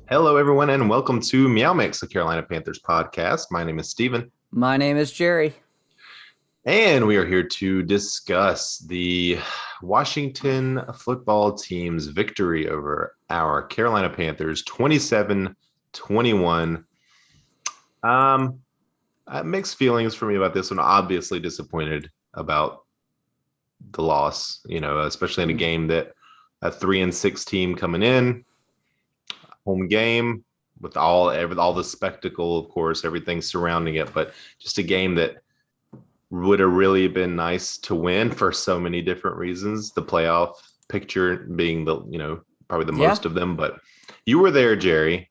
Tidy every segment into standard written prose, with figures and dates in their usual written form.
Hello, everyone, and welcome to MeowMix, the Carolina Panthers podcast. My name is Steven, My name is Jerry. and we are here to discuss the Washington football team's victory over our Carolina Panthers 27-21. Um, Mixed feelings for me about this one. Obviously disappointed about the loss, especially in a game that a 3-6 team coming in, home game with all the spectacle, of course, everything surrounding it, but just a game that would have really been nice to win for so many different reasons. The playoff picture being probably the Yeah. most of them, but you were there, Jerry.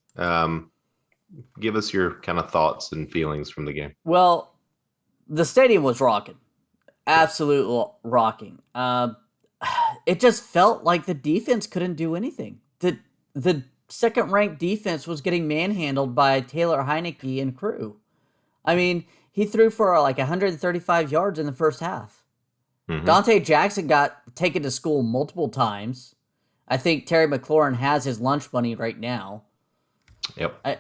Give us your kind of thoughts and feelings from the game. Well, the stadium was rocking, absolute rocking. It just felt like the defense couldn't do anything. The second ranked defense was getting manhandled by Taylor Heineke and crew. I mean, he threw for like 135 yards in the first half. Mm-hmm. Dante Jackson got taken to school multiple times. I think Terry McLaurin has his lunch money right now. Yep.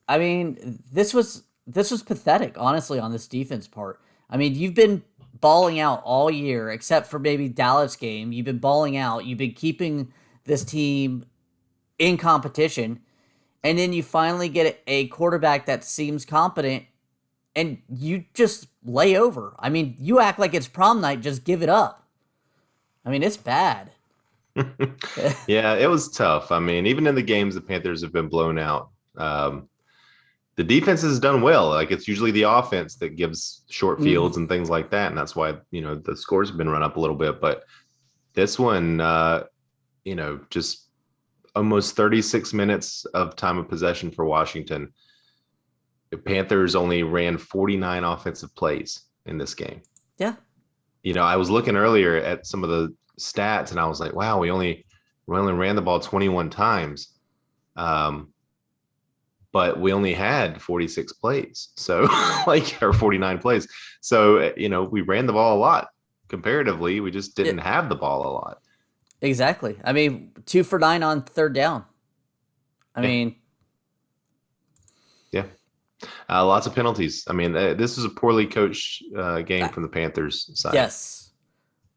I mean, this was pathetic, honestly, on this defense part. I mean, you've been balling out all year, except for maybe Dallas game. You've been balling out. You've been keeping this team in competition, and then you finally get a quarterback that seems competent, and you just lay over. I mean, you act like it's prom night. Just give it up. I mean, it's bad. Yeah, it was tough. I mean, even in the games the Panthers have been blown out, the defense has done well. Like it's usually the offense that gives short Mm, fields and things like that, and that's why the scores have been run up a little bit. But this one, just almost 36 minutes of time of possession for Washington. The Panthers only ran 49 offensive plays in this game. yeah, I was looking earlier at some of the stats and I was like, wow, we only ran the ball 21 times. But we only had 46 plays. So or 49 plays. So, we ran the ball a lot comparatively. We just didn't it, have the ball a lot. exactly. I mean, 2 for 9 on third down. I Yeah. mean, Yeah. Lots of penalties. I mean, this is a poorly coached game uh, from the Panthers side. yes.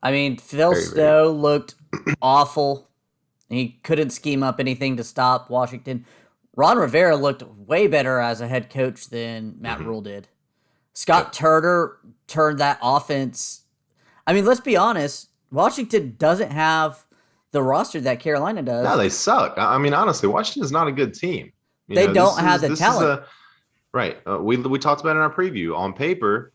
I mean, Phil Very, very. Snow looked awful. He couldn't scheme up anything to stop Washington. Ron Rivera looked way better as a head coach than Matt Mm-hmm. Rhule did. Scott Yep. Turner turned that offense. I mean, let's be honest. Washington doesn't have the roster that Carolina No, does. they suck. I mean, honestly, Washington is not a good team. They don't This have is the this is talent. a right. We talked about it in our preview. On paper,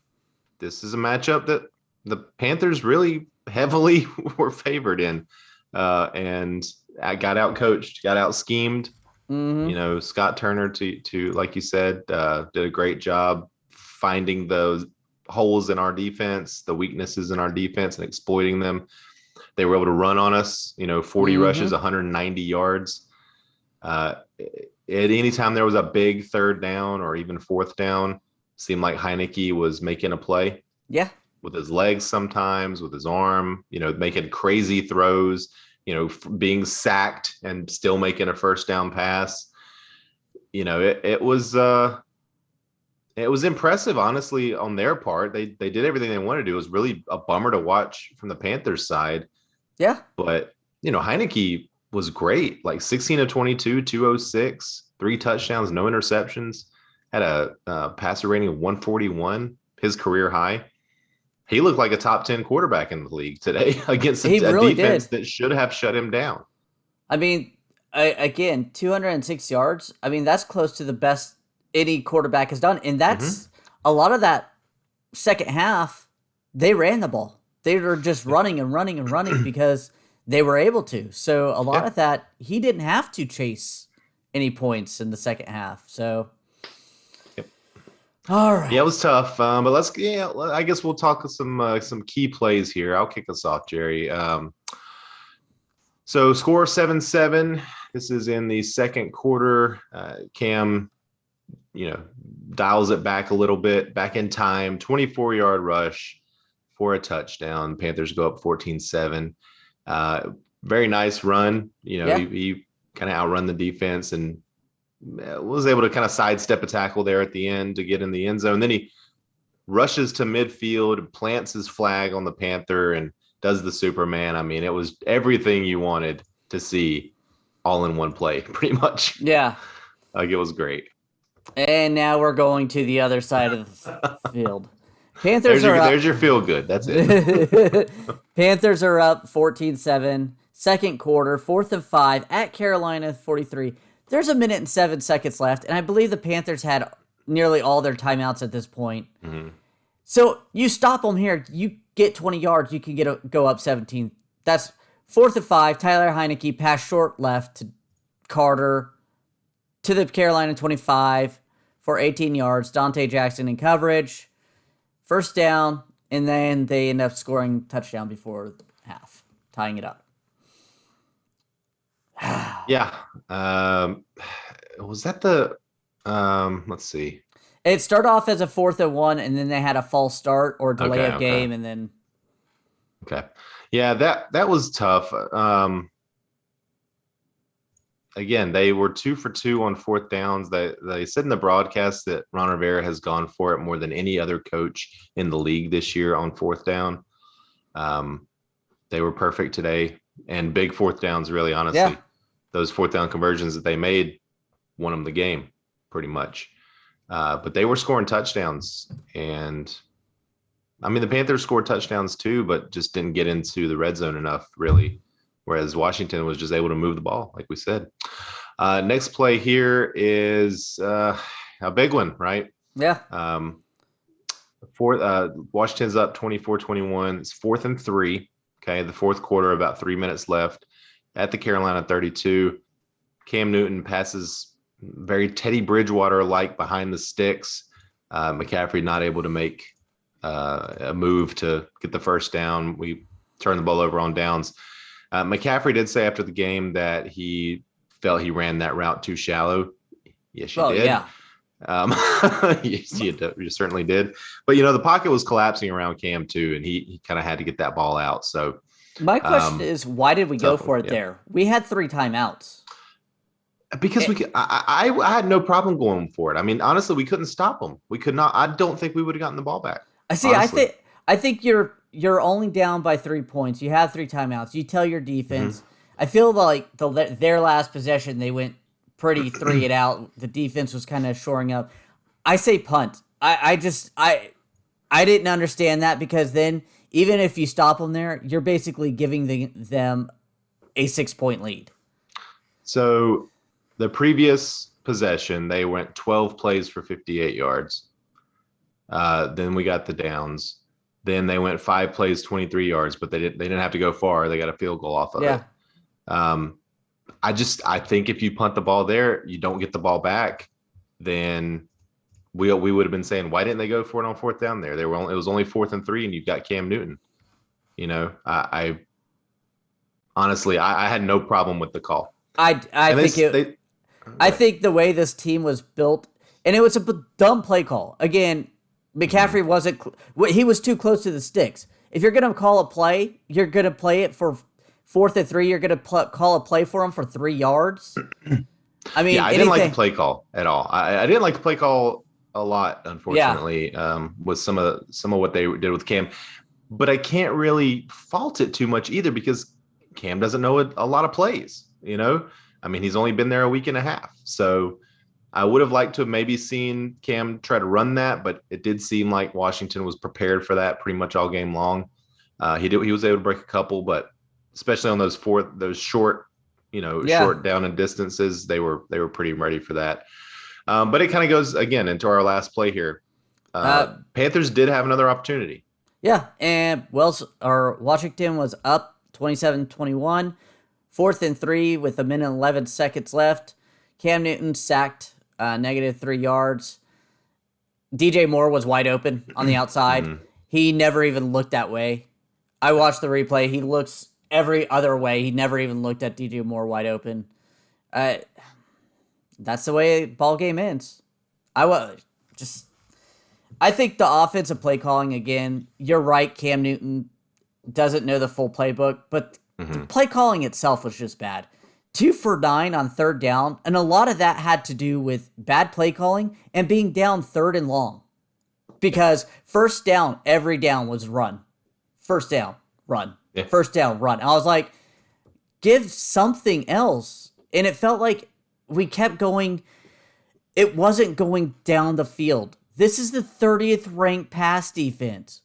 this is a matchup that the Panthers really heavily were favored in, and I got out coached, got out schemed. Mm-hmm. Scott Turner to like you said, did a great job finding those holes in our defense, the weaknesses in our defense, and exploiting them. They were able to run on us. 40 rushes, Mm-hmm. 190 yards. At any time there was a big third down or even fourth down, seemed like Heineke was making a play Yeah. with his legs sometimes, with his arm, making crazy throws, being sacked and still making a first down pass. It was impressive, honestly, on their part. They did everything they wanted to do. It was really a bummer to watch from the Panthers side, Yeah. but Heineke was great, like 16 of 22, 206, 3 touchdowns, no interceptions, had a passer rating of 141, his career high. He looked like a top 10 quarterback in the league today against He a really defense did. that should have shut him down. I mean, again, 206 yards. I mean, that's close to the best any quarterback has done. And Mm-hmm. that's a lot of that second half, they ran the ball. They were just Yep. running and running and running because they were able to. So a lot Yeah. of that, he didn't have to chase any points in the second half. So, Yep. all Yeah, it right. was tough. But I guess we'll talk some key plays here. I'll kick us off, Jerry. So score 7-7. This is in the second quarter. Cam, you know, dials it back a little bit, back in time, 24-yard rush for a touchdown. Panthers go up 14-7. Very nice run. Yeah. He kind of outrun the defense and was able to kind of sidestep a tackle there at the end to get in the end zone. Then he rushes to midfield, plants his flag on the Panther, and does the Superman. I mean, it was everything you wanted to see all in one play, pretty much. Yeah. Like, it was great. And now we're going to the other side of the field. Panthers there's your feel good. That's it. Panthers are up 14-7. Second quarter, 4th and 5 at Carolina 43. There's 1:07 left, and I believe the Panthers had nearly all their timeouts at this point. Mm-hmm. So you stop them here, you get 20 yards, you can go up 17. That's 4th and 5. Tyler Heineke pass short left to Carter to the Carolina 25 for 18 yards. Dante Jackson in coverage. First down, and then they end up scoring touchdown before half, tying it up. Yeah. Was that the let's see. It started off as a 4th and 1, and then they had a false start or delay of game, and then. Okay. Yeah, that was tough. Again, they were 2 for 2 on 4th downs. They said in the broadcast that Ron Rivera has gone for it more than any other coach in the league this year on 4th down. They were perfect today, and big 4th downs, really, honestly. Yeah. Those 4th down conversions that they made won them the game, pretty much. But they were scoring touchdowns, and I mean, the Panthers scored touchdowns too, but just didn't get into the red zone enough, really. Whereas Washington was just able to move the ball, like we said. Next play here is a big one, right? Yeah. Washington's up 24-21. It's 4th and 3. Okay, the 4th quarter, about 3 minutes left at the Carolina 32. Cam Newton passes very Teddy Bridgewater-like behind the sticks. McCaffrey not able to make a move to get the first down. We turn the ball over on downs. McCaffrey did say after the game that he felt he ran that route too shallow. Yes, you did. Yeah. Yes, you certainly did. But, the pocket was collapsing around Cam too, and he kind of had to get that ball out. So my question is, why did we go for it there? We had 3 timeouts. Because I had no problem going for it. I mean, honestly, we couldn't stop them. We could not. I don't think we would have gotten the ball back. I think you're only down by 3 points. You have 3 timeouts. You tell your defense. Mm-hmm. I feel like their last possession, they went pretty 3 it out. The defense was kind of shoring up. I say punt. I didn't understand that, because then even if you stop them there, you're basically giving them a 6-point lead. So the previous possession, they went 12 plays for 58 yards. Then we got the downs. Then they went 5 plays, 23 yards, but they didn't have to go far. They got a field goal off of it. I think if you punt the ball there, you don't get the ball back, then we would have been saying, why didn't they go for it on 4th down there? It was only 4th and 3, and you've got Cam Newton. I honestly, I had no problem with the call. I think the way this team was built, and it was a dumb play call. Again, McCaffrey wasn't. He was too close to the sticks. If you're gonna call a play, you're gonna play it for 4th and 3. You're gonna call a play for him for 3 yards. I mean, I didn't like the play call at all. I didn't like the play call a lot, unfortunately, with some of what they did with Cam. But I can't really fault it too much either, because Cam doesn't know a lot of plays. I mean, he's only been there a week and a half, so I would have liked to have maybe seen Cam try to run that, but it did seem like Washington was prepared for that pretty much all game long. He was able to break a couple, but especially on those short, short down and distances, they were pretty ready for that. But it kind of goes again into our last play here. Panthers did have another opportunity. Yeah, and Washington was up 27-21, 4th and 3 with 1:11 left. Cam Newton sacked -3 yards. DJ Moore was wide open on the outside. Mm-hmm. He never even looked that way. I watched the replay. He looks every other way. He never even looked at DJ Moore wide open. That's the way ball game ends. I think the offensive play calling, again, you're right, Cam Newton doesn't know the full playbook, but the play calling itself was just bad. 2 for 9 on third down, and a lot of that had to do with bad play calling and being down third and long. Because first down, every down was run. First down, run. Yeah. First down, run. I was like, give something else. And it felt like we kept going. It wasn't going down the field. This is the 30th ranked pass defense.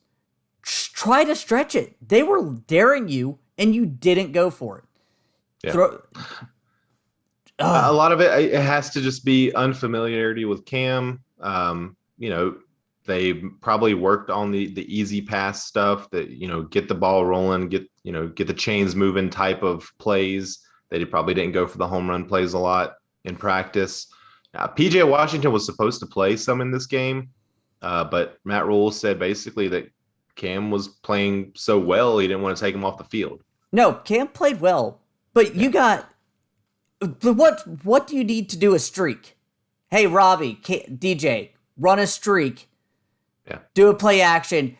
Try to stretch it. They were daring you, and you didn't go for it. Yeah. A lot of it has to just be unfamiliarity with Cam. They probably worked on the easy pass stuff that, get the ball rolling, get the chains moving type of plays. They probably didn't go for the home run plays a lot in practice. PJ Washington was supposed to play some in this game, but Matt Rhule said basically that Cam was playing so well he didn't want to take him off the field. No, Cam played well, but you got what do you need to do a streak? Hey, Robbie, DJ, run a streak. Yeah. Do a play action.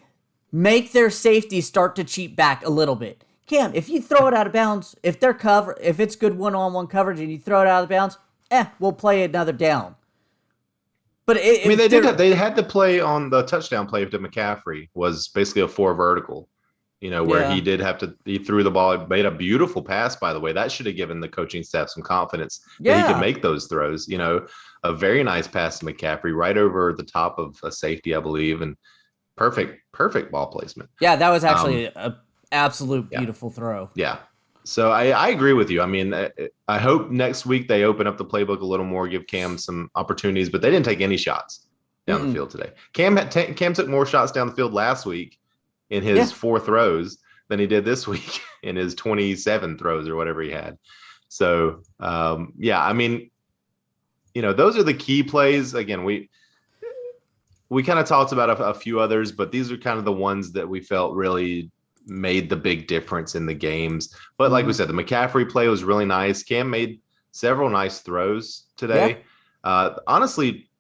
Make their safety start to cheat back a little bit. Cam, if you throw it out of bounds, if it's good one-on-one coverage and you throw it out of bounds, we'll play another down. But they had to play on the touchdown play to McCaffrey was basically a 4 vertical, where he threw the ball, made a beautiful pass, by the way. That should have given the coaching staff some confidence that he could make those throws. A very nice pass to McCaffrey right over the top of a safety, I believe, and perfect ball placement. Yeah, that was actually an absolute beautiful throw. Yeah. So I agree with you. I mean, I hope next week they open up the playbook a little more, give Cam some opportunities, but they didn't take any shots down the field today. Cam took more shots down the field last week in his 4 throws than he did this week in his 27 throws or whatever he had. So, I mean, those are the key plays. Again, we kind of talked about a few others, but these are kind of the ones that we felt really made the big difference in the games. But like we said, the McCaffrey play was really nice. Cam made several nice throws today. Honestly,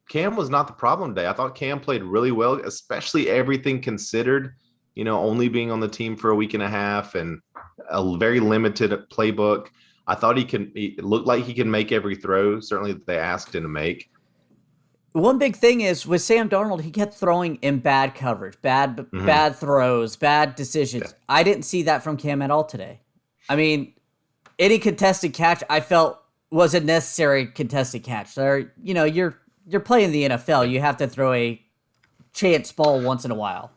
Cam was not the problem today. I thought Cam played really well, especially everything considered, only being on the team for a week and a half and a very limited playbook. I thought it looked like he could make every throw, certainly that they asked him to make. One big thing is with Sam Darnold, he kept throwing in bad coverage, bad throws, bad decisions. Yeah. I didn't see that from Cam at all today. I mean, any contested catch I felt was a necessary contested catch. So, you're playing the NFL. You have to throw a chance ball once in a while.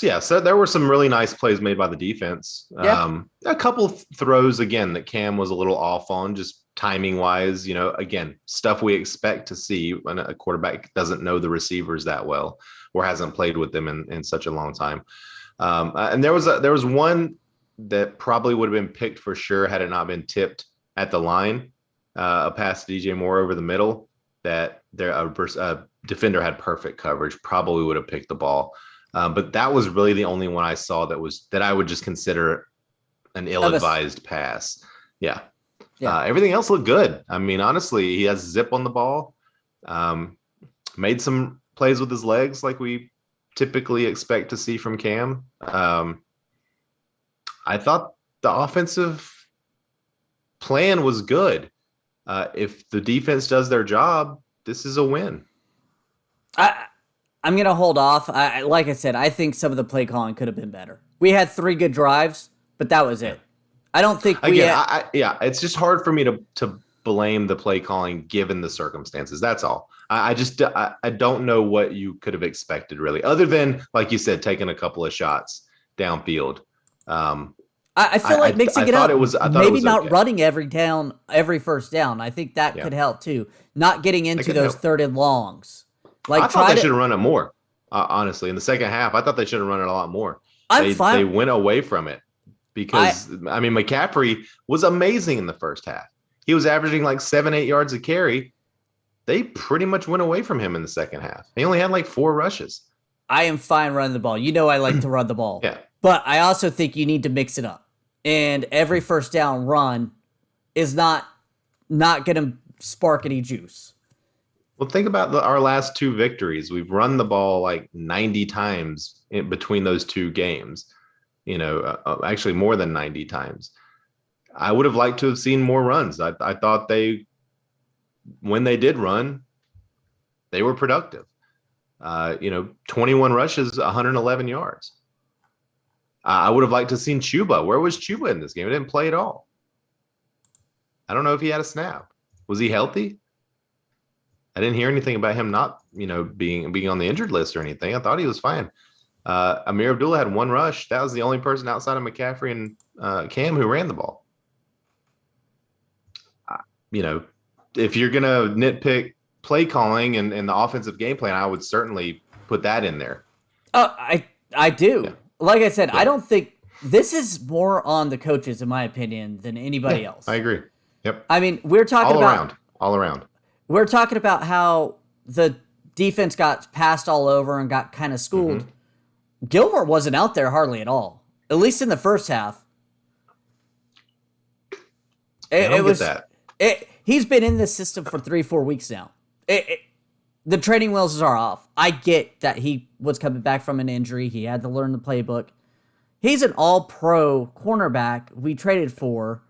Yeah, so there were some really nice plays made by the defense. Yeah. A couple of throws, again, that Cam was a little off on, just timing wise, again, stuff we expect to see when a quarterback doesn't know the receivers that well or hasn't played with them in such a long time. And there was one that probably would have been picked for sure had it not been tipped at the line, a pass to DJ Moore over the middle that a defender had perfect coverage, probably would have picked the ball. But that was really the only one I saw that I would just consider an ill-advised pass. Yeah. Everything else looked good. I mean, honestly, he has zip on the ball. Made some plays with his legs like we typically expect to see from Cam. I thought the offensive plan was good. If the defense does their job, this is a win. I'm going to hold off. Like I said, I think some of the play calling could have been better. We had 3 good drives, but that was it. I don't think it's just hard for me to blame the play calling given the circumstances. That's all. I don't know what you could have expected really, other than, like you said, taking a couple of shots downfield. I feel like mixing it up. Maybe not okay. Running every first down. I think that could help too. Not getting into those third and longs. I thought they should have run it more. Honestly, in the second half, I thought they should have run it a lot more. They went away from it because McCaffrey was amazing in the first half. He was averaging like 7-8 yards a carry. They pretty much went away from him in the second half. He only had like 4 rushes. I am fine running the ball. I like to run the ball. Yeah. But I also think you need to mix it up. And every first down run is not going to spark any juice. Well, think about our last 2 victories. We've run the ball like 90 times in between those 2 games. Actually more than 90 times. I would have liked to have seen more runs. I thought when they did run, they were productive. 21 rushes, 111 yards. I would have liked to have seen Chuba. Where was Chuba in this game? He didn't play at all. I don't know if he had a snap. Was he healthy? I didn't hear anything about him not, being on the injured list or anything. I thought he was fine. Amir Abdullah had one rush. That was the only person outside of McCaffrey and Cam who ran the ball. If you're going to nitpick play calling and the offensive game plan, I would certainly put that in there. I do. Yeah. Like I said, yeah. I don't think this is more on the coaches, in my opinion, than anybody else. I agree. Yep. I mean, we're talking all around. We're talking about how the defense got passed all over and got kind of schooled. Mm-hmm. Gilmore wasn't out there hardly at all, at least in the first half. I don't get that. He's been in this system for 3-4 weeks now. The training wheels are off. I get that he was coming back from an injury. He had to learn the playbook. He's an all-pro cornerback we traded for.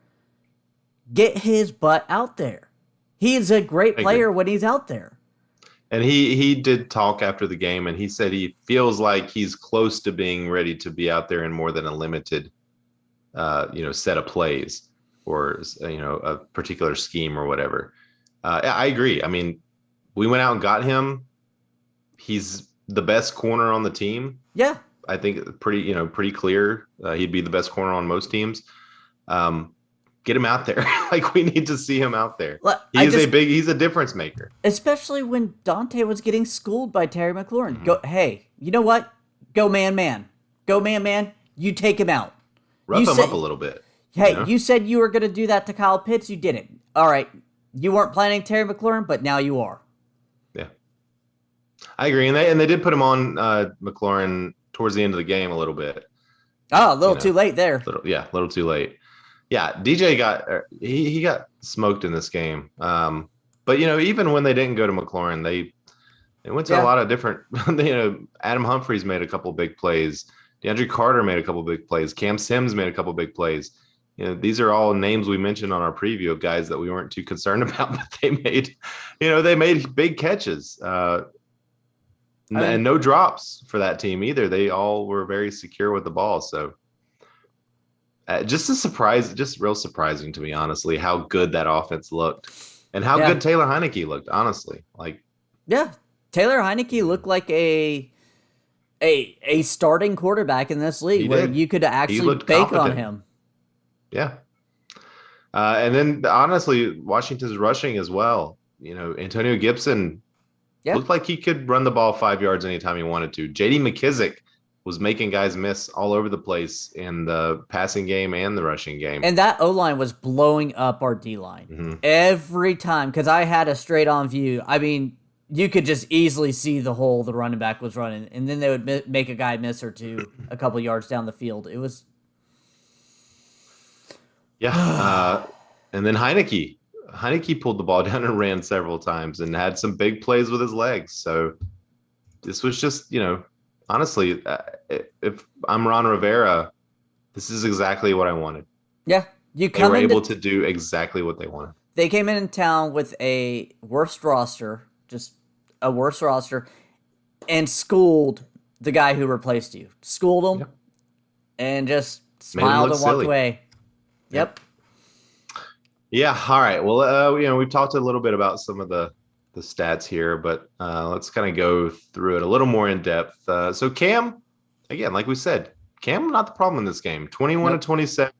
Get his butt out there. He is a great player when he's out there. And he did talk after the game, and he said he feels like he's close to being ready to be out there in more than a limited, set of plays or, a particular scheme or whatever. I agree. I mean, we went out and got him. He's the best corner on the team. Yeah. I think pretty clear. He'd be the best corner on most teams. Get him out there. Like, we need to see him out there. He's a difference maker. Especially when Dante was getting schooled by Terry McLaurin. Mm-hmm. Hey, you know what? Go man. Go man. You take him out. Rough him up a little bit. Hey, you said you were going to do that to Kyle Pitts. You didn't. All right. You weren't planning Terry McLaurin, but now you are. Yeah. I agree. And they did put him on McLaurin towards the end of the game a little bit. Oh, a little too late there. A little too late. Yeah, DJ he got smoked in this game. But even when they didn't go to McLaurin, they went to a lot of different. Adam Humphries made a couple big plays. DeAndre Carter made a couple big plays. Cam Sims made a couple big plays. These are all names we mentioned on our preview of guys that we weren't too concerned about, but they made big catches. And no drops for that team either. They all were very secure with the ball. So. Just real surprising to me, honestly, how good that offense looked and how good Taylor Heineke looked, honestly. Taylor Heineke looked like a starting quarterback in this league where you could actually bank on him. Yeah. And then, honestly, Washington's rushing as well. Antonio Gibson looked like he could run the ball 5 yards anytime he wanted to. J.D. McKissick was making guys miss all over the place in the passing game and the rushing game. And that O-line was blowing up our D-line every time because I had a straight-on view. I mean, you could just easily see the hole the running back was running, and then they would make a guy miss or two a couple yards down the field. It was... Yeah, and then Heineke pulled the ball down and ran several times and had some big plays with his legs. So this was just, honestly, if I'm Ron Rivera, this is exactly what I wanted. Yeah, they were able to do exactly what they wanted. They came in town with a worse roster, and schooled the guy who replaced you. Schooled him, and just smiled and walked away. Yep. Yeah. All right. Well, we've talked a little bit about some of the stats here, but let's kind of go through it a little more in depth. So Cam, again, like we said, Cam not the problem in this game. 21 to 27,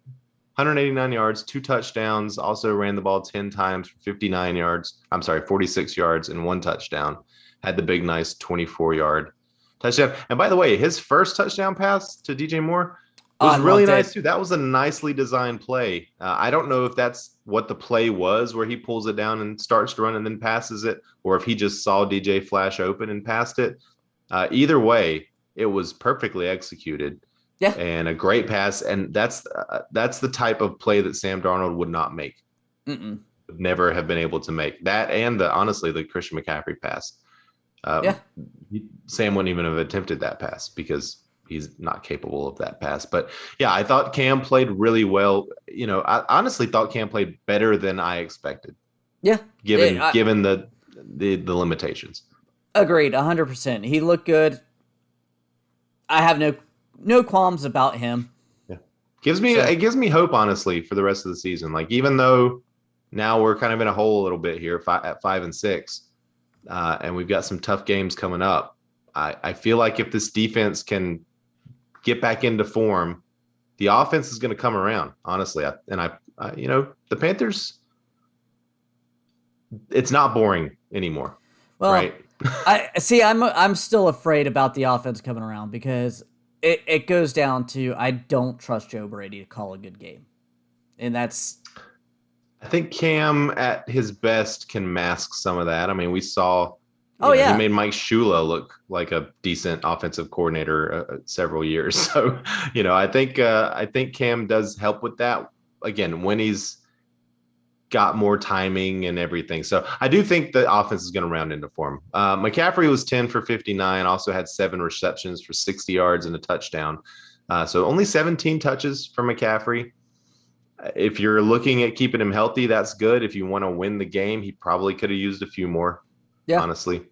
189 yards, 2 touchdowns. Also ran the ball 10 times for 46 yards and 1 touchdown. Had the big, nice 24-yard touchdown. And by the way, his first touchdown pass to DJ Moore was really nice too. That was a nicely designed play. I don't know if that's what the play was, where he pulls it down and starts to run and then passes it, or if he just saw DJ flash open and passed it. Either way, it was perfectly executed. Yeah, and a great pass. And that's the type of play that Sam Darnold would not make. Would never have been able to make that. And honestly, the Christian McCaffrey pass. Sam wouldn't even have attempted that pass because he's not capable of that pass. But yeah, I thought Cam played really well. I honestly thought Cam played better than I expected, Yeah, given the limitations. agreed, 100%. He looked good. I have no qualms about him. Yeah, So it gives me hope, honestly, for the rest of the season. Like, even though now we're kind of in a hole a little bit here at 5-6, and we've got some tough games coming up. I feel like if this defense can get back into form, the offense is going to come around. Honestly, the Panthers, it's not boring anymore, well, right? I see. I'm still afraid about the offense coming around because it goes down to I don't trust Joe Brady to call a good game, and that's I think Cam at his best can mask some of that. I mean, we saw, oh he yeah, made Mike Shula look like a decent offensive coordinator several years. So, I think Cam does help with that again when he's got more timing and everything. So I do think the offense is going to round into form. McCaffrey was 10 for 59, also had 7 receptions for 60 yards and a touchdown. So only 17 touches for McCaffrey. If you're looking at keeping him healthy, that's good. If you want to win the game, he probably could have used a few more, yeah. honestly.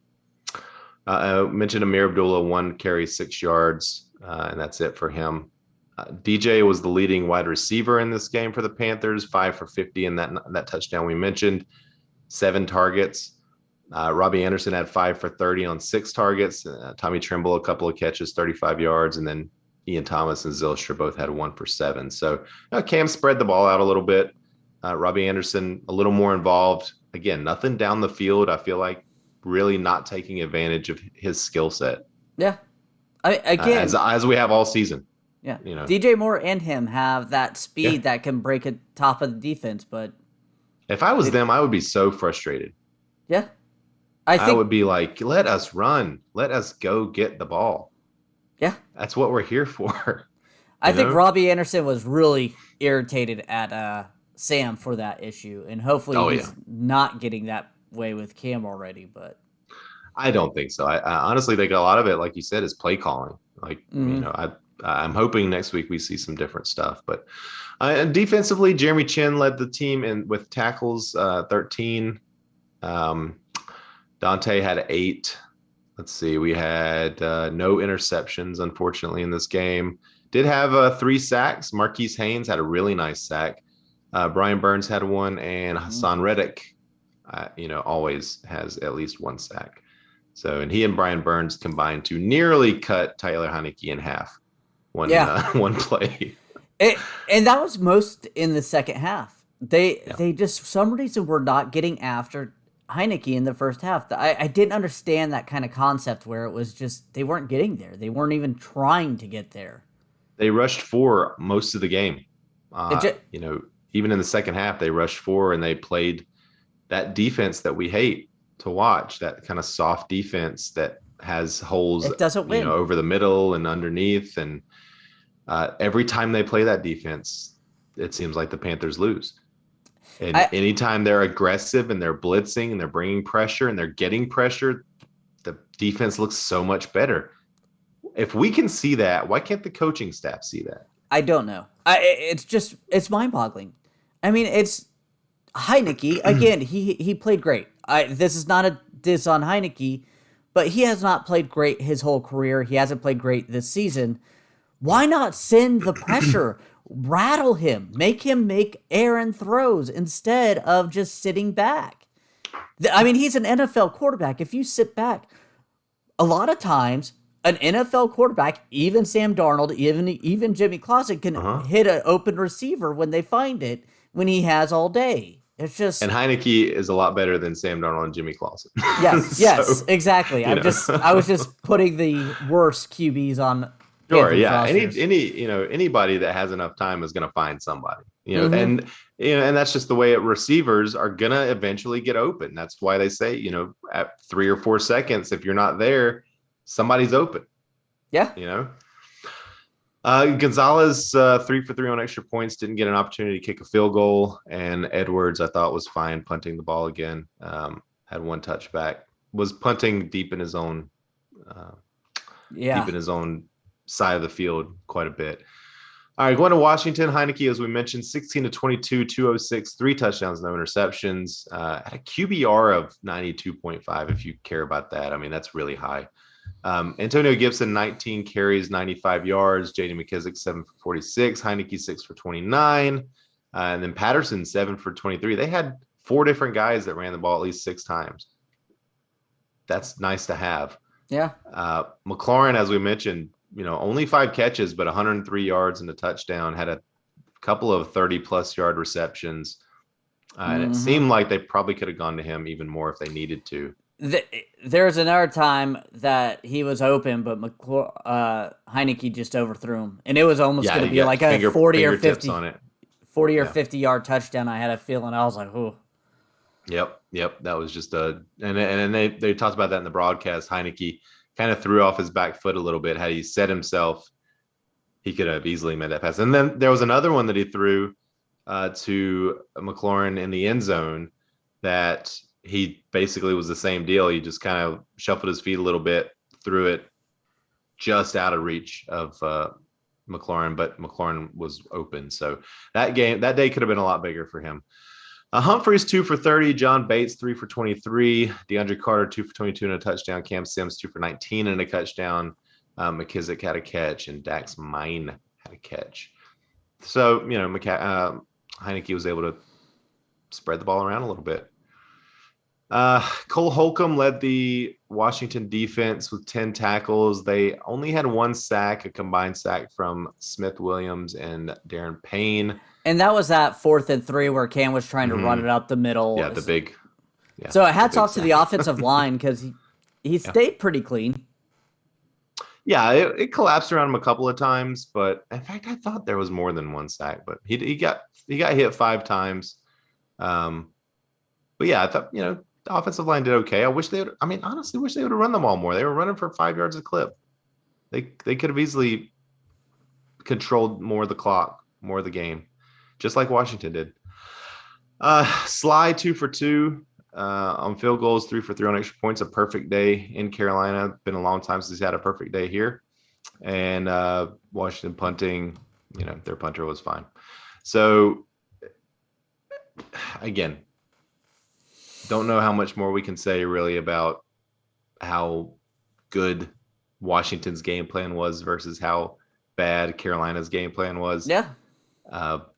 I mentioned Amir Abdullah, 1 carry, 6 yards, and that's it for him. DJ was the leading wide receiver in this game for the Panthers, 5 for 50 in that touchdown we mentioned, 7 targets. Robbie Anderson had 5 for 30 on 6 targets. Tommy Tremble, a couple of catches, 35 yards, and then Ian Thomas and Zylstra both had 1 for 7. So Cam spread the ball out a little bit. Robbie Anderson a little more involved. Again, nothing down the field. I feel like really not taking advantage of his skill set. Yeah. Again, as we have all season. Yeah. DJ Moore and him have that speed that can break a top of the defense, but if I was them, I would be so frustrated. Yeah. I would be like, let us run. Let us go get the ball. Yeah. That's what we're here for. I think Robbie Anderson was really irritated at Sam for that issue, and hopefully he's not getting that way with Cam already, but I don't think so. I honestly think a lot of it, like you said, is play calling. Like, I'm hoping next week we see some different stuff. But and defensively, Jeremy Chin led the team with tackles, 13. Dante had 8. Let's see. We had no interceptions, unfortunately, in this game. Did have 3 sacks. Marquise Haynes had a really nice sack. Brian Burns had 1, and Hassan Reddick, always has at least 1 sack. So, and he and Brian Burns combined to nearly cut Tyler Heinicke in half. One play. And that was most in the second half. They just, for some reason, were not getting after Heinicke in the first half. I didn't understand that kind of concept where it was just they weren't getting there. They weren't even trying to get there. They rushed 4 most of the game. Even in the second half, they rushed 4 and they played that defense that we hate to watch, that kind of soft defense that has holes it doesn't win. Over the middle and underneath. And every time they play that defense, it seems like the Panthers lose. And anytime they're aggressive and they're blitzing and they're bringing pressure and they're getting pressure, the defense looks so much better. If we can see that, why can't the coaching staff see that? I don't know. It's mind-boggling. I mean, it's Heinicke again. He played great. This is not a diss on Heinicke, but he has not played great his whole career. He hasn't played great this season. Why not send the pressure? Rattle him. Make him make errant throws instead of just sitting back. I mean, he's an NFL quarterback. If you sit back, a lot of times an NFL quarterback, even Sam Darnold, even Jimmy Clausen can hit an open receiver when they find it when he has all day. It's just, and Heinicke is a lot better than Sam Darnold and Jimmy Clausen. Yes, exactly. I was just putting the worst QBs on. Sure, yeah. Anybody that has enough time is going to find somebody. And that's just the way receivers are going to eventually get open. That's why they say, at 3 or 4 seconds, if you're not there, somebody's open. Yeah. Gonzalez, 3 for 3 on extra points, didn't get an opportunity to kick a field goal. And Edwards, I thought, was fine punting the ball again. Had 1 touchback. Was punting deep in his own. Deep in his own side of the field quite a bit. All right, going to Washington. Heineke, as we mentioned, 16 to 22, 206, 3 touchdowns, no interceptions. At a QBR of 92.5, if you care about that. I mean, that's really high. Antonio Gibson, 19 carries, 95 yards. J.D. McKissick, 7 for 46. Heineke, 6 for 29. And then Patterson, 7 for 23. They had 4 different guys that ran the ball at least 6 times. That's nice to have. Yeah. McLaurin, as we mentioned, only 5 catches, but 103 yards and a touchdown, had a couple of 30-plus yard receptions. And it seemed like they probably could have gone to him even more if they needed to. There's another time that he was open, but Heineke just overthrew him. And it was almost going to be like a 40 or 50 on it. 40 or 50-yard touchdown. I had a feeling. I was like, oh. Yep. That was just and they talked about that in the broadcast. Heineke kind of threw off his back foot a little bit. Had he set himself, he could have easily made that pass. And then there was another one that he threw to McLaurin in the end zone that he basically was the same deal. He just kind of shuffled his feet a little bit, threw it just out of reach of McLaurin, but McLaurin was open. So that day could have been a lot bigger for him. Humphreys, 2 for 30. John Bates, 3 for 23. DeAndre Carter, 2 for 22 and a touchdown. Cam Sims, 2 for 19 and a touchdown. McKissick had a catch, and Dax Mine had a catch. So, Heineke was able to spread the ball around a little bit. Cole Holcomb led the Washington defense with 10 tackles. They only had 1 sack, a combined sack from Smith Williams and Darren Payne. And that was that 4th and 3 where Cam was trying to run it up the middle. Yeah, the big. Yeah, so hats off to the offensive line because he stayed pretty clean. Yeah, it collapsed around him a couple of times, but in fact, I thought there was more than 1 sack. But he got hit 5 times. But yeah, I thought the offensive line did okay. Honestly, wish they would have run the ball more. They were running for 5 yards a clip. They could have easily controlled more of the clock, more of the game, just like Washington did. Sly, 2 for 2 on field goals, 3 for 3 on extra points. A perfect day in Carolina. Been a long time since he's had a perfect day here. And Washington punting, their punter was fine. So again, don't know how much more we can say really about how good Washington's game plan was versus how bad Carolina's game plan was. Yeah.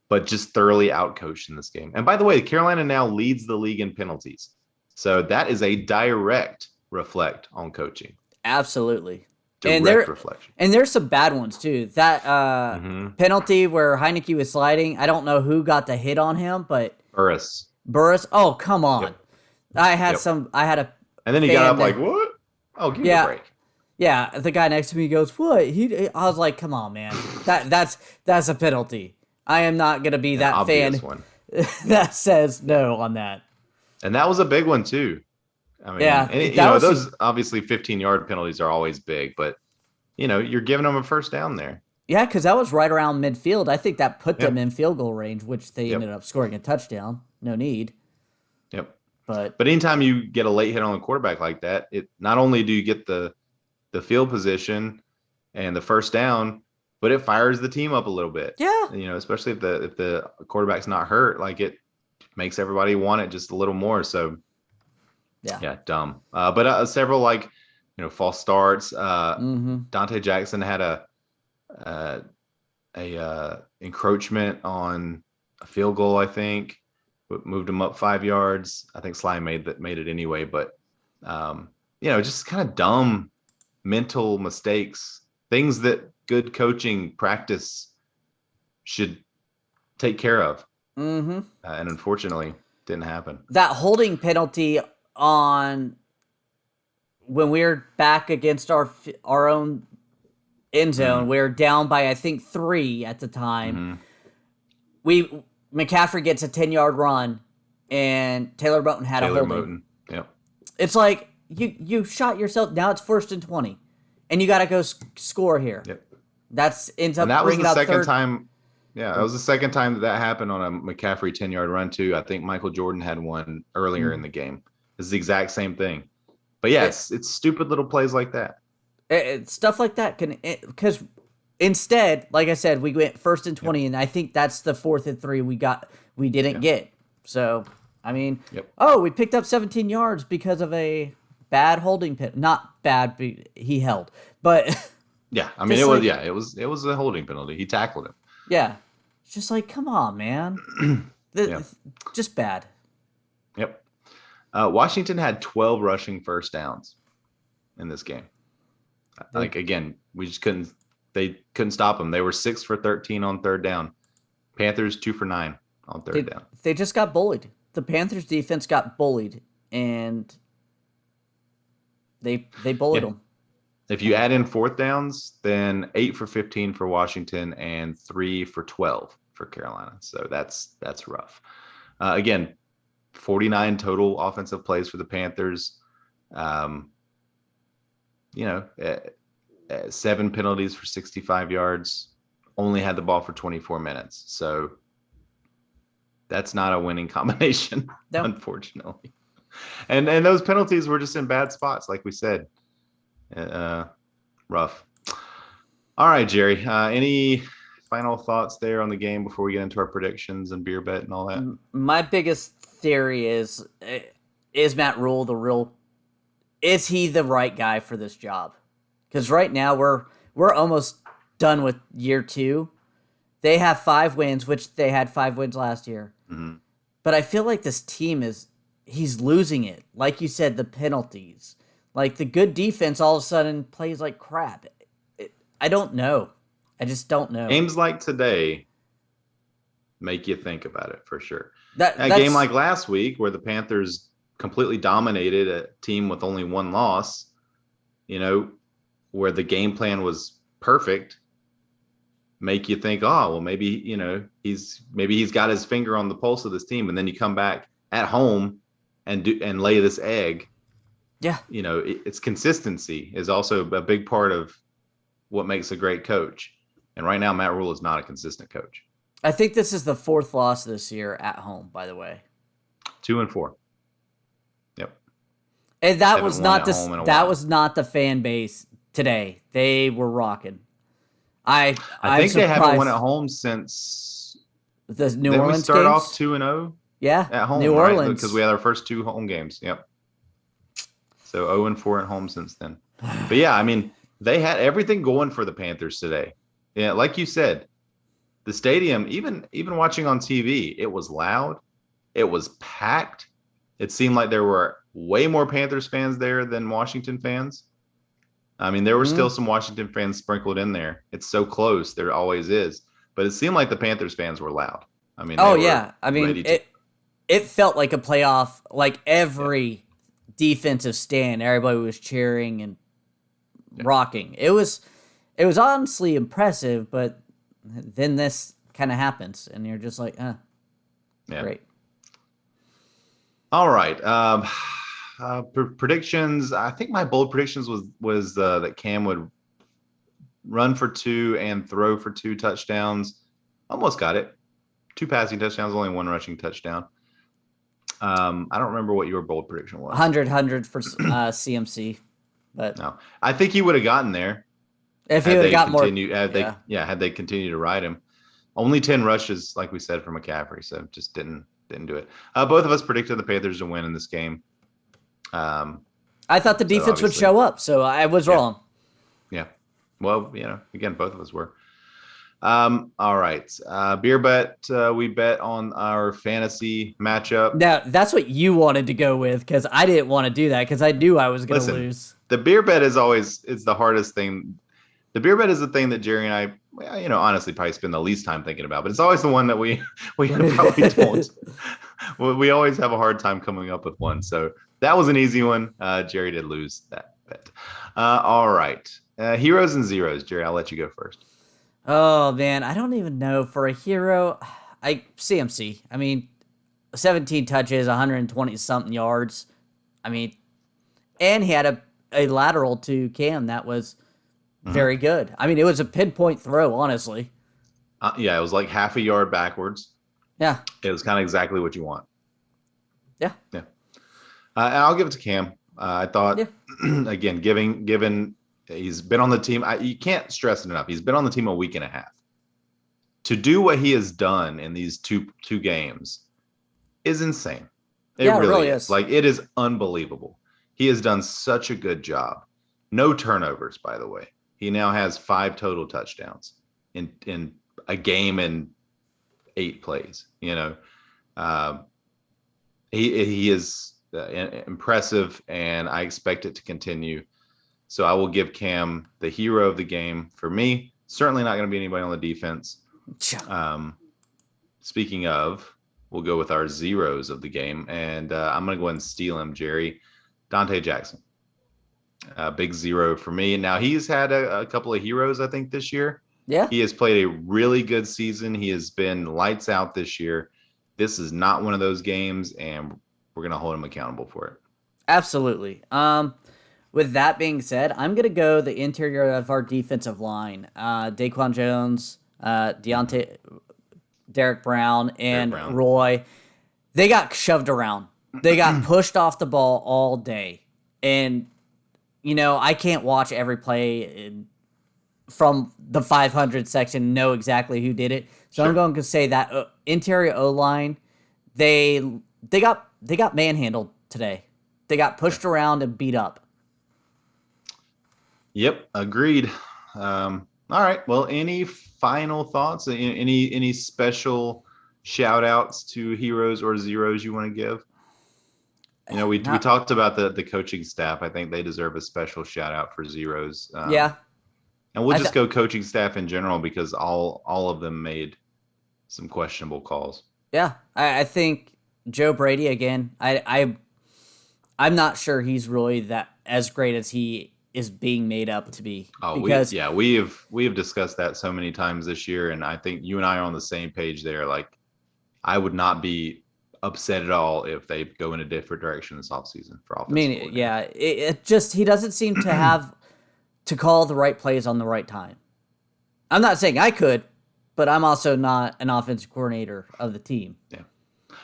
But just thoroughly outcoached in this game. And by the way, Carolina now leads the league in penalties. So that is a direct reflect on coaching. Absolutely. Direct reflection. And there's some bad ones too. That penalty where Heineke was sliding, I don't know who got the hit on him, but Burris. Oh, come on. Yep. I had a and then he got up like, what? Oh, give me a break. Yeah, the guy next to me goes, what? I was like, come on, man. That's a penalty. I am not going to be that fan that says no on that. And that was a big one, too. I mean, those obviously 15-yard penalties are always big, but, you're giving them a first down there. Yeah, because that was right around midfield. I think that put them in field goal range, which they ended up scoring a touchdown. No need. Yep. But anytime you get a late hit on a quarterback like that, it not only do you get the field position and the first down, but it fires the team up a little bit. Yeah. Especially if the quarterback's not hurt, like it makes everybody want it just a little more. So yeah, dumb. But several false starts. Dante Jackson had a encroachment on a field goal, I think, moved him up 5 yards. I think Sly made it anyway, but just kind of dumb mental mistakes, things that good coaching practice should take care of. And unfortunately, didn't happen. That holding penalty on when we're back against our own end zone, we're down by I think 3 at the time. McCaffrey gets a 10-yard run, and Taylor Moton had a holding. Yep. It's like you shot yourself. Now it's 1st and 20, and you got to go score here. Yep. That ends up. And that was the second third. time. Yeah, that was the second time that happened on a McCaffrey 10-yard run too. I think Michael Jordan had one earlier in the game. It's the exact same thing. But yeah, it's stupid little plays like that. Stuff like that because Instead, like I said, we went 1st and 20, and I think that's the 4th and 3 we didn't Yeah. get. So, I mean, Yep. we picked up 17 yards because of a bad holding pin. Not bad, he held, but Yeah. I mean, just like, it was a holding penalty. He tackled yeah, it's just like, come on, man, him. Yeah. just bad. Yep. Washington had 12 rushing first downs in this game. They, Like again, they couldn't stop them. They were 6 for 13 on third down. Panthers 2 for 9 on third they, down. they just got bullied. The Panthers defense got bullied, and they bullied Yeah. them. If you add in fourth downs, then 8 for 15 for Washington and 3 for 12 for Carolina. So that's rough. Again, 49 total offensive plays for the Panthers. Um, 7 penalties for 65 yards. Only had the ball for 24 minutes. So that's not a winning combination, No. unfortunately. And those penalties were just in bad spots, like we said. Rough. All right, Jerry. Any final thoughts there on the game before we get into our predictions and beer bet and all that? My biggest theory is Matt Rhule the real? Is he the right guy for this job? Because right now we're almost done with year 2. They have 5 wins, which they had 5 wins last year. Mm-hmm. But I feel like this team he's losing it. Like you said, the penalties. Like the good defense all of a sudden plays like crap. I don't know. I just don't know. Games like today make you think about it for sure. A That's game like last week where the Panthers completely dominated a team with only 1 loss, where the game plan was perfect, make you think, oh, well, maybe, he's got his finger on the pulse of this team. And then you come back at home and lay this egg. Yeah. It's consistency is also a big part of what makes a great coach. And right now, Matt Rhule is not a consistent coach. I think this is the 4th loss this year at home, by the way. 2-4. Yep. And that was not while. was not the fan base today. They were rocking. I think they haven't won at home since the New Orleans we start games? off 2-0. Yeah, at home, New Orleans, because we had our first 2 home games. Yep. So 0-4 at home since then. But yeah, I mean, they had everything going for the Panthers today. Yeah, like you said, the stadium, even watching on TV, it was loud, it was packed. It seemed like there were way more Panthers fans there than Washington fans. I mean, there were still some Washington fans sprinkled in there. It's so close, there always is. But it seemed like the Panthers fans were loud. I mean, it felt like a playoff. Like every defensive stand, everybody was cheering and rocking. It was honestly impressive, but then this kind of happens, and you're just like, great. All right. Predictions. I think my bold predictions was that Cam would run for 2 and throw for 2 touchdowns. Almost got it. 2 passing touchdowns, only 1 rushing touchdown. I don't remember what your bold prediction was. 100 for CMC, but no, I think he would have gotten there if he would have got more. Had they continued to ride him. Only 10 rushes, like we said, from McCaffrey, so just didn't do it. Both of us predicted the Panthers to win in this game. I thought the defense would show up, so I was wrong. Yeah. Well, again, both of us were. All right. Beer bet. We bet on our fantasy matchup. Now, that's what you wanted to go with, because I didn't want to do that because I knew I was going to lose. The beer bet is the hardest thing. The beer bet is the thing that Jerry and I, honestly probably spend the least time thinking about, but it's always the one that we probably don't. We always have a hard time coming up with one. So that was an easy one. Jerry did lose that bet. All right. Heroes and zeros. Jerry, I'll let you go first. Oh, man. I don't even know. For a hero, CMC. I mean, 17 touches, 120-something yards. I mean, and he had a lateral to Cam that was very good. I mean, it was a pinpoint throw, honestly. Yeah, it was like half a yard backwards. Yeah. It was kind of exactly what you want. Yeah. Yeah. And I'll give it to Cam. I thought, again, given He's been on the team. You can't stress it enough. He's been on the team a week and a half. To do what he has done in these two games is insane. It Yeah, it really really is. is. Like, it is unbelievable. He has done such a good job. No turnovers, by the way. He now has 5 total touchdowns in a game and 8 plays. Um, he is impressive, and I expect it to continue. So I will give Cam the hero of the game for me. Certainly not going to be anybody on the defense. Speaking of, we'll go with our zeros of the game, and I'm going to go ahead and steal him, Jerry. Dante Jackson. Big zero for me. Now, he's had a couple of heroes, I think, this year. Yeah, He has played a really good season. He has been lights out this year. This is not one of those games, and we're going to hold him accountable for it. absolutely. With that being said, I'm gonna go the interior of our defensive line. Daquan Jones, Deontay, Derek Brown, Derek and Brown. Roy. They got shoved around. They got pushed off the ball all day, and I can't watch every play from the 500 section, know exactly who did it. So Sure. I'm going to say that interior O line, they got manhandled today. They got pushed around and beat up. Yep, agreed. All right. Well, any final thoughts? Any special shout outs to heroes or zeros you want to give? We Not talked about the coaching staff. I think they deserve a special shout out for zeros. Yeah, And we'll I just th- go coaching staff in general, because all of them made some questionable calls. yeah. I think Joe Brady again. I'm not sure he's really that as great as he is being made up to be, Oh, because we have discussed that so many times this year, and I think you and I are on the same page there. Like, I would not be upset at all if they go in a different direction this offseason for I offensive mean, coordinator. yeah, it just he doesn't seem to have to call the right plays on the right time. I'm not saying I could, but I'm also not an offensive coordinator of the team. Yeah.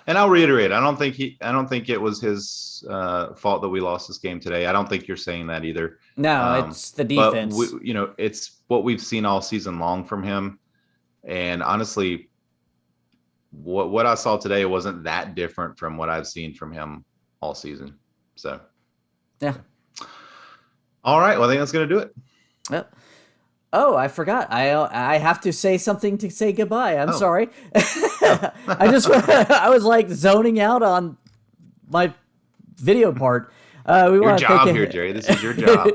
And I'll reiterate, I don't think it was his fault that we lost this game today. I don't think you're saying that either. No, it's the But defense. it's what we've seen all season long from him. And honestly, what I saw today wasn't that different from what I've seen from him all season. So, Yeah. all right. Well, I think that's going to do it. Yep. Oh, I forgot. I have to say something to say goodbye. I'm Oh. sorry. I was like zoning out on my video part. We Your want to job thank here, Jerry. This is your job.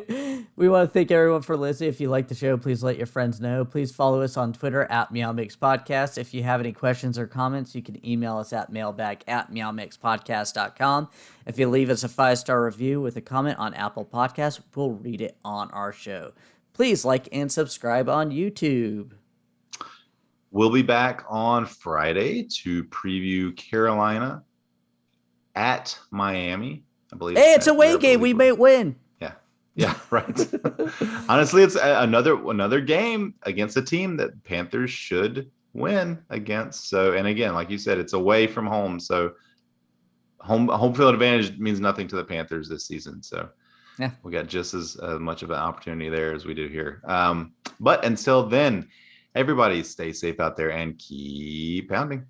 We want to thank everyone for listening. If you like the show, please let your friends know. Please follow us on Twitter at MeowMix Podcast. If you have any questions or comments, you can email us at mailbag@meowmixpodcast.com. If you leave us a 5-star review with a comment on Apple Podcasts, we'll read it on our show. Please like and subscribe on YouTube. We'll be back on Friday to preview Carolina at Miami. I believe. Hey, it's a away game. We may win. Yeah, right. Honestly, it's another game against a team that Panthers should win against. So, and again, like you said, it's away from home. So home field advantage means nothing to the Panthers this season. So Yeah. we got just as much of an opportunity there as we do here. But until then, everybody stay safe out there and keep pounding.